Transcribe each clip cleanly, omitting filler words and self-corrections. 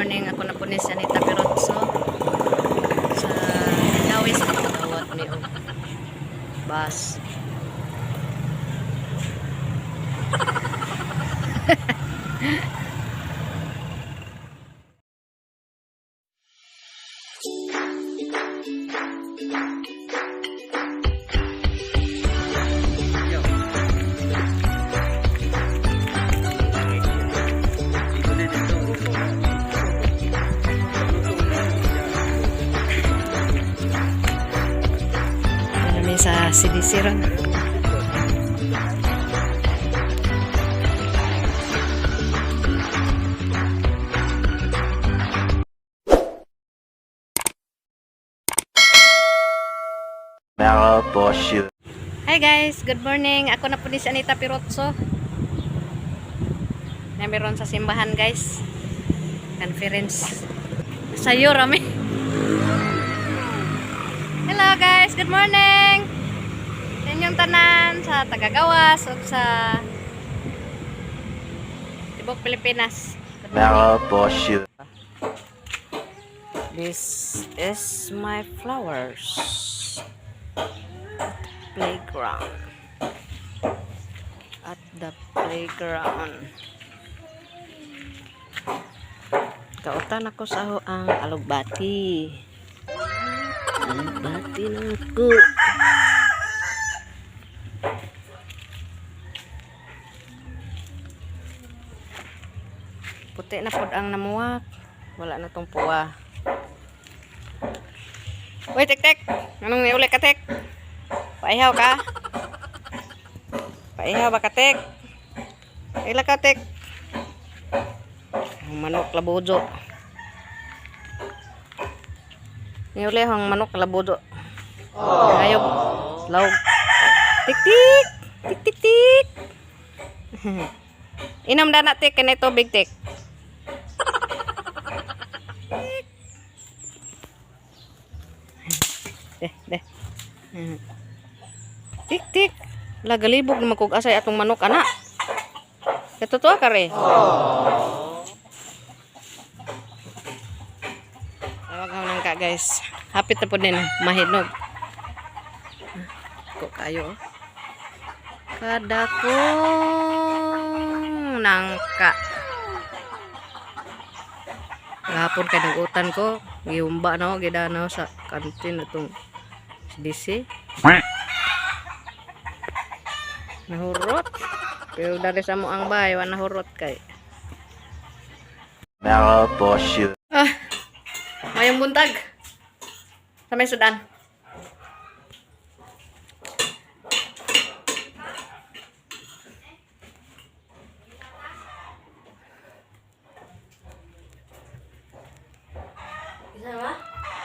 morning. Ako na po ni Sanita Pirotso sa Dawis sa Dawat ni bus. Sa CDC ron. Hi guys, good morning. Ako na po ni Sanita Pirotso. Meron sa simbahan guys. Conference. Sayo rami. Hello guys, good morning. Inyong tanan sa Tagagawas o sa Tibok Pilipinas. This is my flowers playground. At the playground. Kautan ako sa ang alugbati. Alugbati na ako. Puti na pod ang namuwak. Wala na tong puwa. Uy, tek-tek. Anong niuli ka, tek? Paihaw ka? Paihaw ba ka, tek? Ila ka, tek? Ang manok labudo. Niuli ang manok labudo. Ayok. Laog. Tik-tik. Tik-tik-tik. Inom na tek. Kaya tubig, tek. Deh. Tik-tik. Lagalibog na magkog asay atong manok, anak. Katutuwa ka rin. Tawag lang ka, guys. Hapit na po din. Mahinog. Ko kayo. Kadakong nangka. Gahapon kay nagutan ko. Giyumba na ako. Gidana sa kantin itong CDC. Nahurot. Pero dari sa mo ang bahay, nahurot kay. Mayong buntag. Sa may sudan.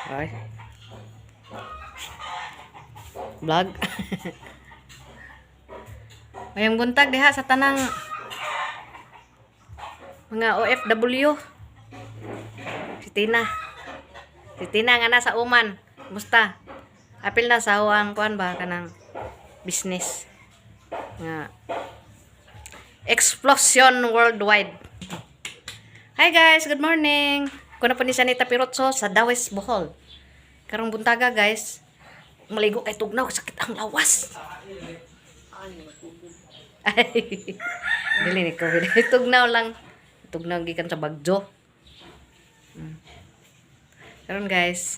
Ay. Vlog. Mayang buntag diha sa tanang mga OFW. Si Tina nga na sa Uman. Musta? Apil na sa ang kuan ba kanang business. Nga explosion worldwide. Hi guys, good morning. Kuna po ni Sanita Pirotso sa Dawis, Bohol. Karong buntaga guys, maligo kay tugnaw, sakit ang lawas. Ay, dili ni COVID. Tugnaw lang. Tugnaw gikan sa Bagjo. Karon guys,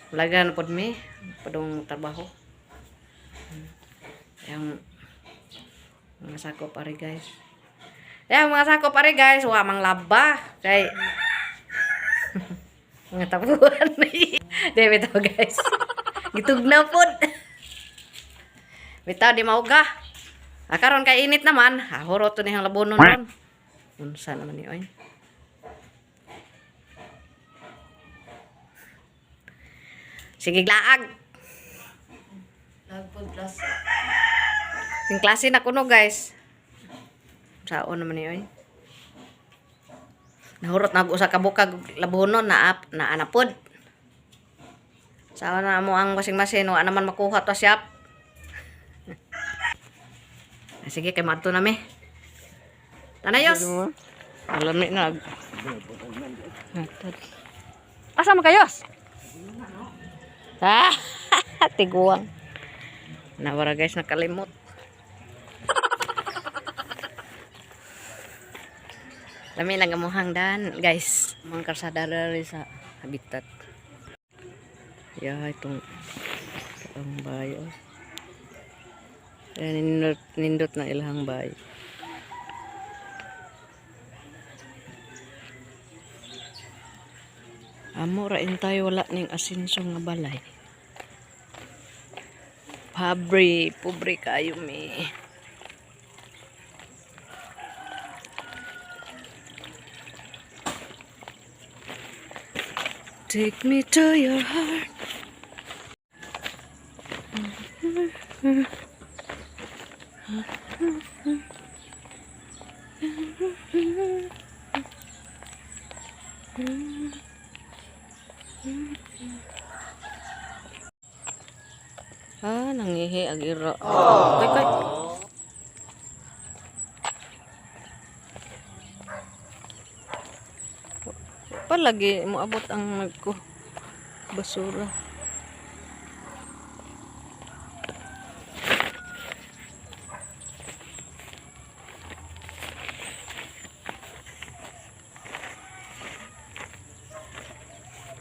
walagan pod mi padung trabaho. Yang mga sakop pare guys. Mga sakop pare guys, wa mang laba kay mga tapuan ni. Di bitaw guys. Gitugnaw pod. Bitaw di mauga. Karon kay init naman, hurot to ni hang labonon ron. Unsa naman ni oy. Sige glaag. Lagpod plus. Sing klase na kuno guys. Saon naman ni oy. Nahurot na usa ka bukag labonon na anapod. Sawa na mo ang masing-masing wa naman makuha to siya. Sige kay madto na mi. Tanayos. Alam ni nag. Natod. Asa mo kayos? Ah, tiguang. Nawara guys, nakalimot. Lami lang amuhang dan guys. Mga karsada dari sa habitat. Ya, itong bayo. Yan, nindot na ilahang bayo. Amo rain tayo wala ning asinso nga balay. Pobre kayo me. Take me to your heart. Nangihi agira. Kay. Palagi mo abot ang nagko basura.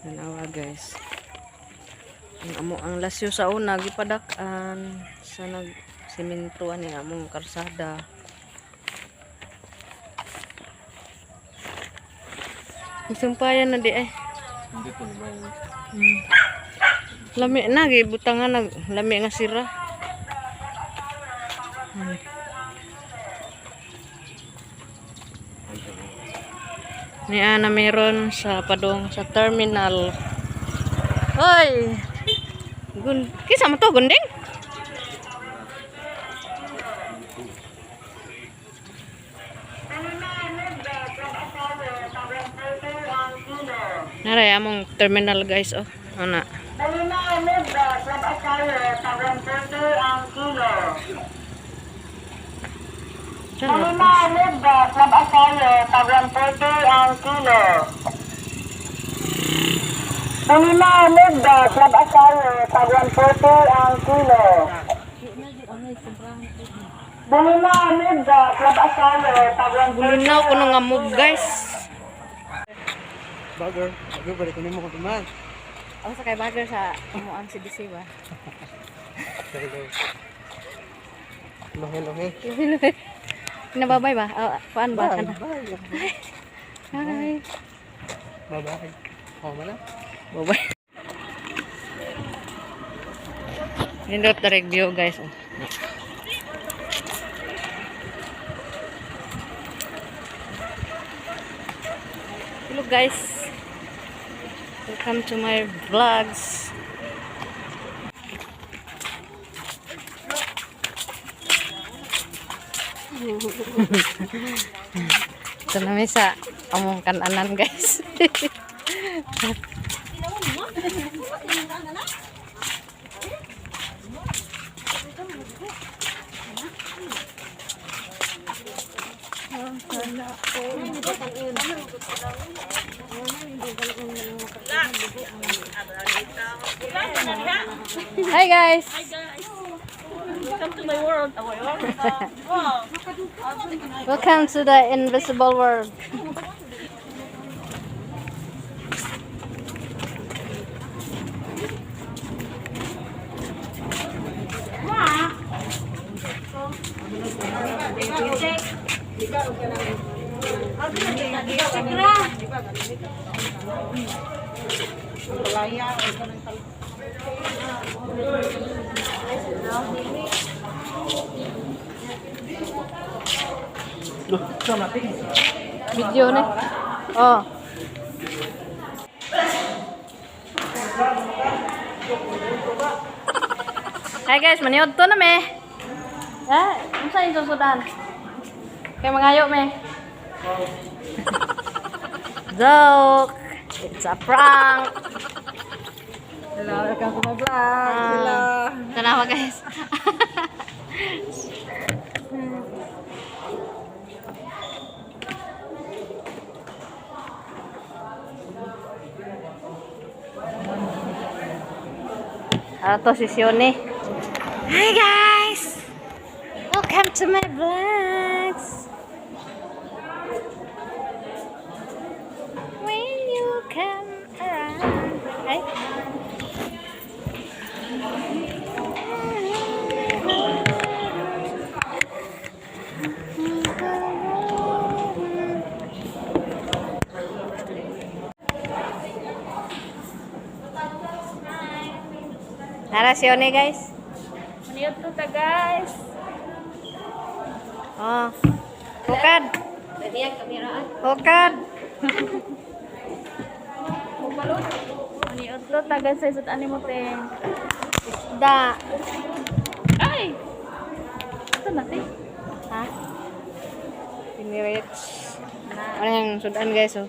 Tanawa guys. Ang lasyo sa una gipadak-an sa nagsimentoan ni among karsada. Sumpayan na di ay. Hindi ko naman. Lami na gibutangan lami nga sira. Ni ana meron sa padong sa terminal. Hoy. Kisa mo to gunding? Naray among terminal guys oh. Ana. Bulinaw ko nga move guys. Bagger balik ko nimo ko man. Ako sa kay bagger sa amuang CDC ba? Hello. Nababay ba? Kuan ba? Bye. Hi. Bye. Oh, mana? Babay. Nindot na review guys. Hello guys. Welcome to my vlogs. Ito namin sa among kananan guys. Hi guys. Welcome to my world. Welcome to the invisible world. Video nih. Oh. Hai guys, maniod to na me. Unsa yung susudan? Kaya mangayo me. Joke. It's a prank. Hello, welcome to my vlog. Hello. Tanawa guys. To si Sione. Hi guys! Welcome to my vlogs. When you come around. Hi. Nara Sione guys. Maniot to ta guys. Oh. Hukad. Hukad. Maniot to ta guys sa isut animo teng. Da. Ay. Ito natin. Ha? Pinirits. Ano yung sudan guys oh.